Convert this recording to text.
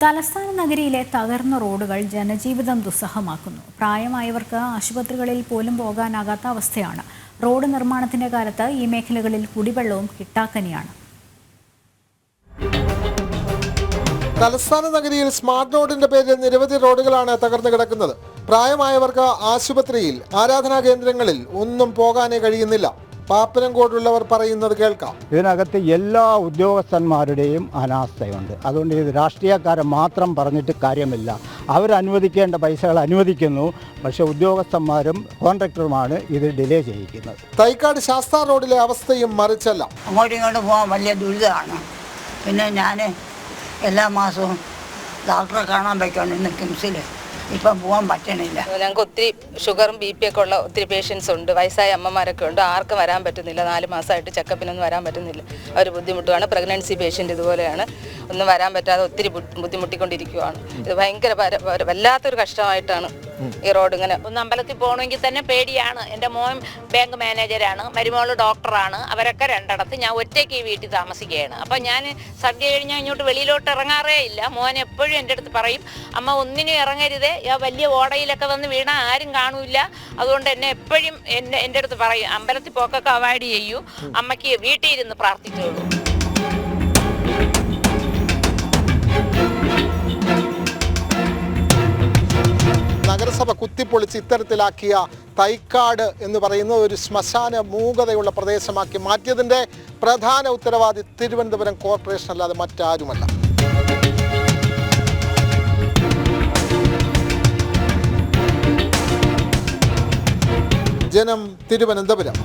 തലസ്ഥാന നഗരിയിലെ തകർന്ന റോഡുകൾ ജനജീവിതം ദുസ്സഹമാക്കുന്നു. പ്രായമായവർക്ക് ആശുപത്രികളിൽ പോലും പോകാനാകാത്ത അവസ്ഥയാണ്. റോഡ് നിർമ്മാണത്തിന്റെ കാലത്ത് ഈ മേഖലകളിൽ കുടിവെള്ളവും കിട്ടാക്കനിയാണ്. തലസ്ഥാന നഗരിയിൽ സ്മാർട്ട് റോഡിന്റെ പേരിൽ നിരവധി റോഡുകളാണ് തകർന്നു കിടക്കുന്നത്. പ്രായമായവർക്ക് ആശുപത്രിയിൽ, ആരാധനാ കേന്ദ്രങ്ങളിൽ ഒന്നും പോകാനേ കഴിയുന്നില്ല. പാപ്പനംകോടുള്ളവർ പറയുന്നത് കേൾക്കാം. ഇതിനകത്ത് എല്ലാ ഉദ്യോഗസ്ഥന്മാരുടെയും അനാസ്ഥയുണ്ട്. അതുകൊണ്ട് ഇത് രാഷ്ട്രീയക്കാരെ മാത്രം പറഞ്ഞിട്ട് കാര്യമില്ല. അവരനുവദിക്കേണ്ട പൈസകൾ അനുവദിക്കുന്നു, പക്ഷെ ഉദ്യോഗസ്ഥന്മാരും കോൺട്രാക്ടറുമാണ് ഇത് ഡിലേ ചെയ്യിക്കുന്നത്. തൈക്കാട് ശാസ്താ റോഡിലെ അവസ്ഥയും മറിച്ചല്ല. അങ്ങോട്ടും ഇങ്ങോട്ടും പോകാൻ വലിയ ദുരിതമാണ്. പിന്നെ ഞാൻ എല്ലാ മാസവും ഡോക്ടറെ കാണാൻ പറ്റുന്നുണ്ട് ഇന്ന് കിംസിൽ. ഇപ്പം പോകാൻ പറ്റണില്ല. ഞങ്ങൾക്ക് ഒത്തിരി ഷുഗറും ബി പി ഒക്കെ ഉള്ള ഒത്തിരി പേഷ്യൻസ് ഉണ്ട്. വയസ്സായ അമ്മമാരൊക്കെ ഉണ്ട്. ആർക്കും വരാൻ പറ്റുന്നില്ല. 4 മാസമായിട്ട് ചെക്കപ്പിനൊന്നും വരാൻ പറ്റുന്നില്ല. അവർ ബുദ്ധിമുട്ടുകയാണ്. പ്രഗ്നൻസി പേഷ്യൻ്റ് ഇതുപോലെയാണ്. ഒന്നും വരാൻ പറ്റാതെ ഒത്തിരി ബുദ്ധിമുട്ടിക്കൊണ്ടിരിക്കുകയാണ്. ഇത് ഭയങ്കര വല്ലാത്തൊരു കഷ്ടമായിട്ടാണ് ഈ റോഡ് ഇങ്ങനെ. ഒന്ന് അമ്പലത്തിൽ പോകണമെങ്കിൽ തന്നെ പേടിയാണ്. എൻ്റെ മോൻ ബാങ്ക് മാനേജരാണ്, മരുമോള് ഡോക്ടറാണ്. അവരൊക്കെ രണ്ടിടത്ത്. ഞാൻ ഒറ്റയ്ക്ക് ഈ വീട്ടിൽ താമസിക്കുകയാണ്. അപ്പം ഞാൻ സദ്യ കഴിഞ്ഞാൽ ഇങ്ങോട്ട് വെളിയിലോട്ട് ഇറങ്ങാറേ ഇല്ല. മോൻ എപ്പോഴും എൻ്റെ അടുത്ത് പറയും, അമ്മ ഒന്നിനും ഇറങ്ങരുതേ, വലിയ ഓടയിലൊക്കെ വന്ന് വീണാൽ ആരും കാണൂല. അതുകൊണ്ട് എന്നെ എപ്പോഴും എൻ്റെ അടുത്ത് പറയും, അമ്പലത്തിൽ പോക്കൊക്കെ അവോയ്ഡ് ചെയ്യൂ, അമ്മയ്ക്ക് വീട്ടിൽ ഇരുന്ന് പ്രാർത്ഥിച്ചോളൂ. നഗരസഭ കുത്തിപ്പൊളിച്ച് ഇത്തരത്തിലാക്കിയ തൈക്കാട് എന്ന് പറയുന്ന ഒരു ശ്മശാന മൂകതയുള്ള പ്രദേശമാക്കി മാറ്റിയതിൻ്റെ പ്രധാന ഉത്തരവാദി തിരുവനന്തപുരം കോർപ്പറേഷൻ അല്ലാതെ മറ്റാരുമല്ല. ജനം, തിരുവനന്തപുരം.